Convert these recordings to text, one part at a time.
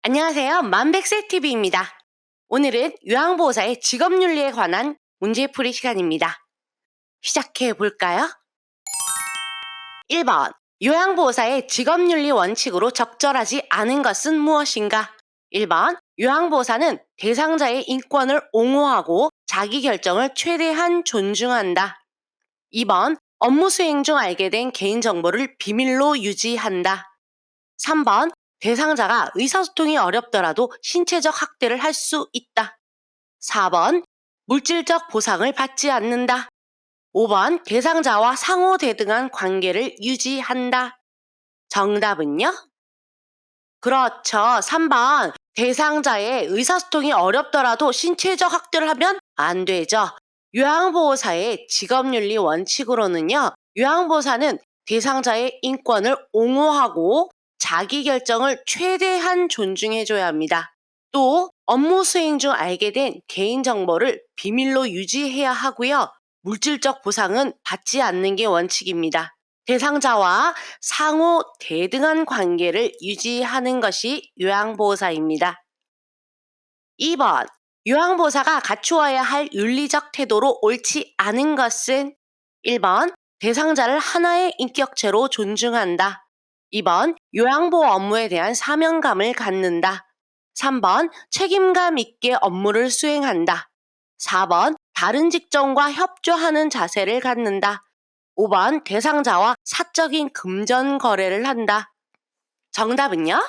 안녕하세요. 만백세TV입니다. 오늘은 요양보호사의 직업윤리에 관한 문제풀이 시간입니다. 시작해 볼까요? 1번. 요양보호사의 직업윤리 원칙으로 적절하지 않은 것은 무엇인가? 1번. 요양보호사는 대상자의 인권을 옹호하고 자기 결정을 최대한 존중한다. 2번. 업무 수행 중 알게 된 개인정보를 비밀로 유지한다. 3번. 대상자가 의사소통이 어렵더라도 신체적 학대를 할 수 있다. 4번. 물질적 보상을 받지 않는다. 5번. 대상자와 상호 대등한 관계를 유지한다. 정답은요? 그렇죠. 3번. 대상자의 의사소통이 어렵더라도 신체적 학대를 하면 안 되죠. 요양보호사의 직업윤리 원칙으로는요, 요양보호사는 대상자의 인권을 옹호하고 자기 결정을 최대한 존중해줘야 합니다. 또 업무 수행 중 알게 된 개인정보를 비밀로 유지해야 하고요. 물질적 보상은 받지 않는 게 원칙입니다. 대상자와 상호 대등한 관계를 유지하는 것이 요양보호사입니다. 2번. 요양보호사가 갖추어야 할 윤리적 태도로 옳지 않은 것은 1번. 대상자를 하나의 인격체로 존중한다. 2번. 요양보호 업무에 대한 사명감을 갖는다. 3번. 책임감 있게 업무를 수행한다. 4번. 다른 직종과 협조하는 자세를 갖는다. 5번. 대상자와 사적인 금전 거래를 한다. 정답은요?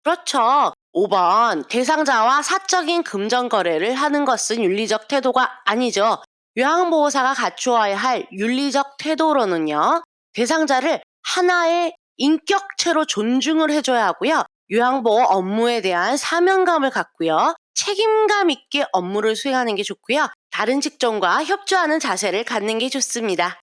그렇죠. 5번. 대상자와 사적인 금전 거래를 하는 것은 윤리적 태도가 아니죠. 요양보호사가 갖추어야 할 윤리적 태도로는요, 대상자를 하나의 인격체로 존중을 해줘야 하고요. 요양보호 업무에 대한 사명감을 갖고요. 책임감 있게 업무를 수행하는 게 좋고요. 다른 직종과 협조하는 자세를 갖는 게 좋습니다.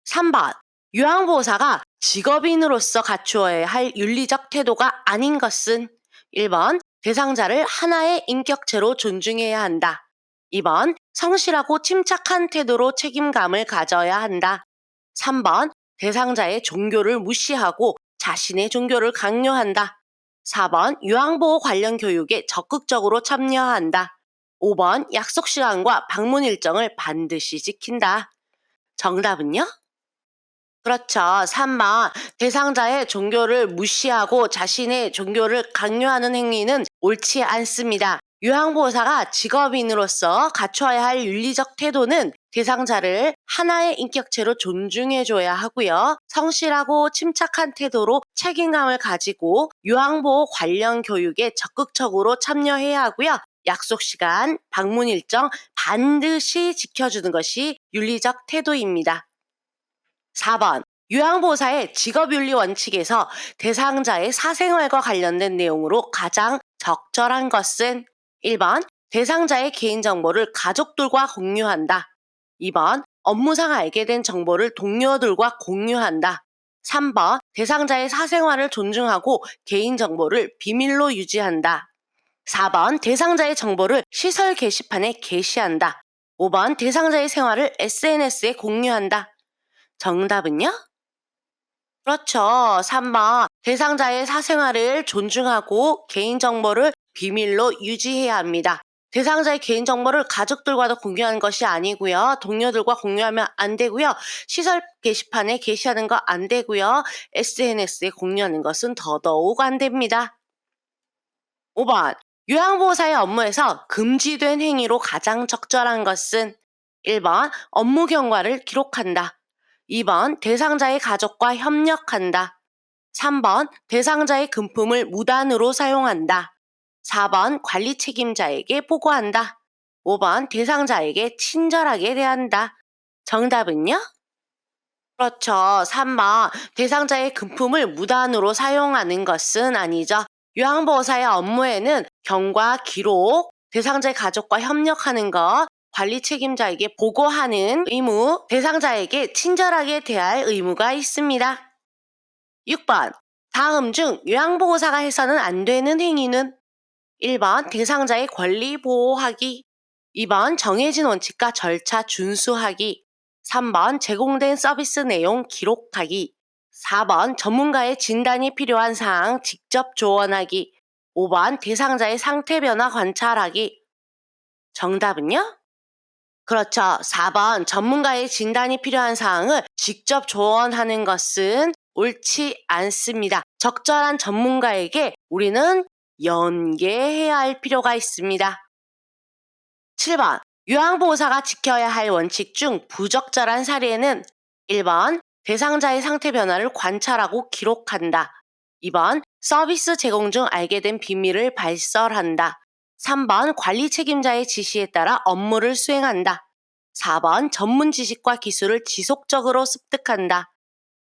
3번. 요양보호사가 직업인으로서 갖추어야 할 윤리적 태도가 아닌 것은 1번. 대상자를 하나의 인격체로 존중해야 한다. 2번. 성실하고 침착한 태도로 책임감을 가져야 한다. 3번. 대상자의 종교를 무시하고 자신의 종교를 강요한다. 4번. 요양보호 관련 교육에 적극적으로 참여한다. 5번. 약속 시간과 방문 일정을 반드시 지킨다. 정답은요? 그렇죠. 3번. 대상자의 종교를 무시하고 자신의 종교를 강요하는 행위는 옳지 않습니다. 요양보호사가 직업인으로서 갖춰야 할 윤리적 태도는 대상자를 하나의 인격체로 존중해줘야 하고요. 성실하고 침착한 태도로 책임감을 가지고 요양보호 관련 교육에 적극적으로 참여해야 하고요. 약속 시간, 방문 일정 반드시 지켜주는 것이 윤리적 태도입니다. 4번. 요양보호사의 직업윤리 원칙에서 대상자의 사생활과 관련된 내용으로 가장 적절한 것은 1번. 대상자의 개인정보를 가족들과 공유한다. 2번. 업무상 알게 된 정보를 동료들과 공유한다. 3번. 대상자의 사생활을 존중하고 개인정보를 비밀로 유지한다. 4번. 대상자의 정보를 시설 게시판에 게시한다. 5번. 대상자의 생활을 SNS에 공유한다. 정답은요? 그렇죠. 3번. 대상자의 사생활을 존중하고 개인정보를 비밀로 유지해야 합니다. 대상자의 개인정보를 가족들과도 공유하는 것이 아니고요. 동료들과 공유하면 안 되고요. 시설 게시판에 게시하는 거 안 되고요. SNS에 공유하는 것은 더더욱 안 됩니다. 5번. 요양보호사의 업무에서 금지된 행위로 가장 적절한 것은 1번. 업무 경과를 기록한다. 2번. 대상자의 가족과 협력한다. 3번. 대상자의 금품을 무단으로 사용한다. 4번. 관리 책임자에게 보고한다. 5번. 대상자에게 친절하게 대한다. 정답은요? 그렇죠. 3번. 대상자의 금품을 무단으로 사용하는 것은 아니죠. 요양보호사의 업무에는 경과, 기록, 대상자의 가족과 협력하는 것, 관리 책임자에게 보고하는 의무, 대상자에게 친절하게 대할 의무가 있습니다. 6번. 다음 중 요양보호사가 해서는 안 되는 행위는 1번. 대상자의 권리 보호하기. 2번. 정해진 원칙과 절차 준수하기. 3번. 제공된 서비스 내용 기록하기. 4번 전문가의 진단이 필요한 사항 직접 조언하기. 5번 대상자의 상태 변화 관찰하기. 정답은요? 그렇죠. 4번 전문가의 진단이 필요한 사항을 직접 조언하는 것은 옳지 않습니다. 적절한 전문가에게 우리는 연계해야 할 필요가 있습니다. 7번 요양보호사가 지켜야 할 원칙 중 부적절한 사례는 1번 대상자의 상태 변화를 관찰하고 기록한다. 2번 서비스 제공 중 알게 된 비밀을 발설한다. 3번 관리 책임자의 지시에 따라 업무를 수행한다. 4번 전문 지식과 기술을 지속적으로 습득한다.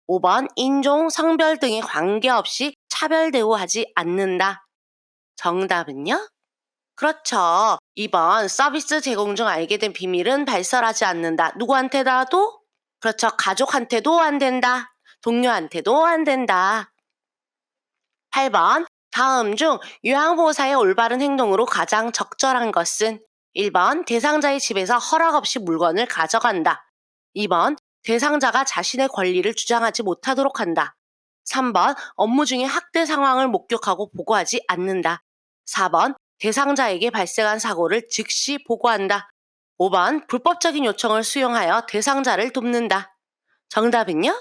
5번 인종, 성별 등에 관계없이 차별 대우하지 않는다. 정답은요? 그렇죠. 2번 서비스 제공 중 알게 된 비밀은 발설하지 않는다. 누구한테라도? 그렇죠. 가족한테도 안 된다. 동료한테도 안 된다. 8번 다음 중 요양보호사의 올바른 행동으로 가장 적절한 것은 1번 대상자의 집에서 허락 없이 물건을 가져간다. 2번 대상자가 자신의 권리를 주장하지 못하도록 한다. 3번 업무 중에 학대 상황을 목격하고 보고하지 않는다. 4번 대상자에게 발생한 사고를 즉시 보고한다. 5번 불법적인 요청을 수용하여 대상자를 돕는다. 정답은요?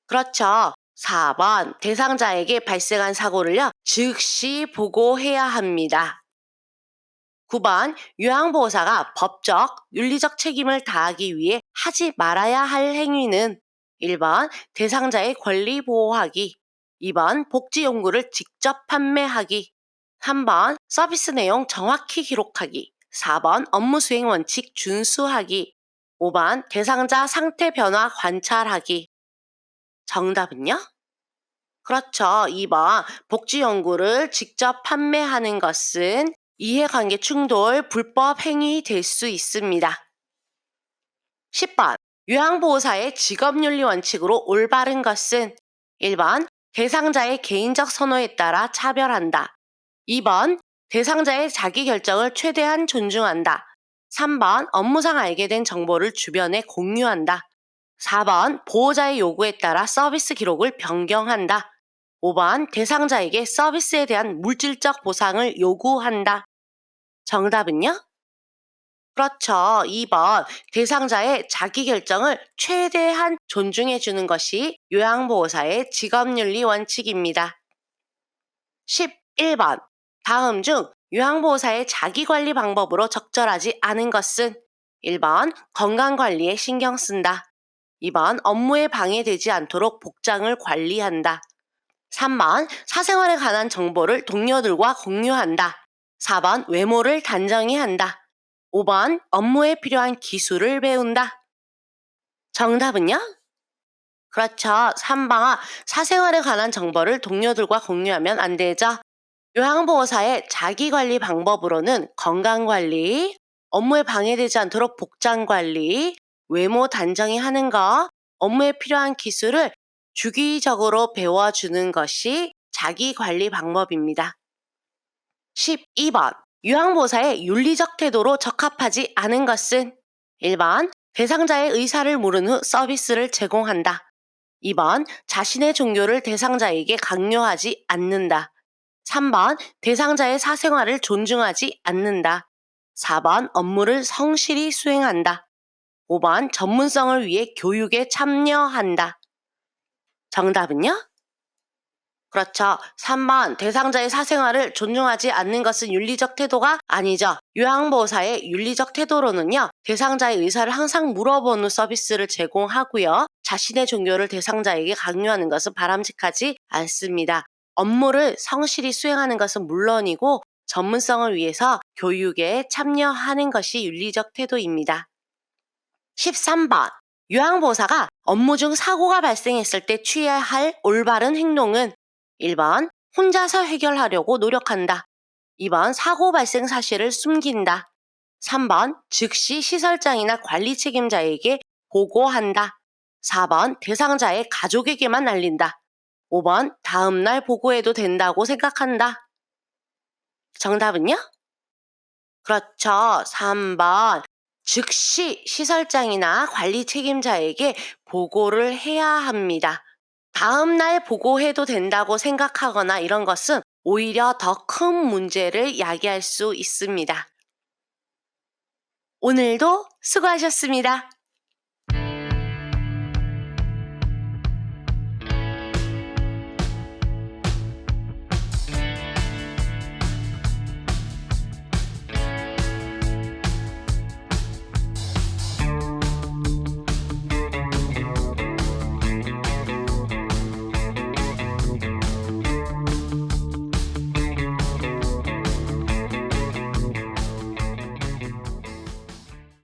그렇죠. 4번 대상자에게 발생한 사고를요 즉시 보고해야 합니다. 9번 요양보호사가 법적, 윤리적 책임을 다하기 위해 하지 말아야 할 행위는 1번 대상자의 권리 보호하기. 2번 복지 용구를 직접 판매하기. 3번 서비스 내용 정확히 기록하기. 4번 업무 수행 원칙 준수하기. 5번 대상자 상태 변화 관찰하기. 정답은요? 그렇죠. 2번 복지 연구를 직접 판매하는 것은 이해관계 충돌, 불법 행위 될 수 있습니다. 10번 요양보호사의 직업윤리 원칙으로 올바른 것은 1번 대상자의 개인적 선호에 따라 차별한다. 2번 대상자의 자기 결정을 최대한 존중한다. 3번 업무상 알게 된 정보를 주변에 공유한다. 4번 보호자의 요구에 따라 서비스 기록을 변경한다. 5번 대상자에게 서비스에 대한 물질적 보상을 요구한다. 정답은요? 그렇죠. 2번 대상자의 자기 결정을 최대한 존중해 주는 것이 요양보호사의 직업윤리 원칙입니다. 11번 다음 중 요양보호사의 자기관리 방법으로 적절하지 않은 것은 1번 건강관리에 신경 쓴다. 2번 업무에 방해되지 않도록 복장을 관리한다. 3번 사생활에 관한 정보를 동료들과 공유한다. 4번 외모를 단정히 한다. 5번 업무에 필요한 기술을 배운다. 정답은요? 그렇죠. 3번 사생활에 관한 정보를 동료들과 공유하면 안 되죠. 요양보호사의 자기관리 방법으로는 건강관리, 업무에 방해되지 않도록 복장관리, 외모 단정히 하는 것, 업무에 필요한 기술을 주기적으로 배워주는 것이 자기관리 방법입니다. 12번 요양보호사의 윤리적 태도로 적합하지 않은 것은 1번 대상자의 의사를 물은 후 서비스를 제공한다. 2번 자신의 종교를 대상자에게 강요하지 않는다. 3번 대상자의 사생활을 존중하지 않는다. 4번 업무를 성실히 수행한다. 5번 전문성을 위해 교육에 참여한다. 정답은요? 그렇죠. 3번 대상자의 사생활을 존중하지 않는 것은 윤리적 태도가 아니죠. 요양보호사의 윤리적 태도로는요. 대상자의 의사를 항상 물어본 후 서비스를 제공하고요. 자신의 종교를 대상자에게 강요하는 것은 바람직하지 않습니다. 업무를 성실히 수행하는 것은 물론이고 전문성을 위해서 교육에 참여하는 것이 윤리적 태도입니다. 13번 요양보호사가 업무 중 사고가 발생했을 때 취해야 할 올바른 행동은 1번 혼자서 해결하려고 노력한다. 2번 사고 발생 사실을 숨긴다. 3번 즉시 시설장이나 관리 책임자에게 보고한다. 4번 대상자의 가족에게만 알린다. 5번 다음날 보고해도 된다고 생각한다. 정답은요? 그렇죠. 3번 즉시 시설장이나 관리 책임자에게 보고를 해야 합니다. 다음 날 보고해도 된다고 생각하거나 이런 것은 오히려 더 큰 문제를 야기할 수 있습니다. 오늘도 수고하셨습니다.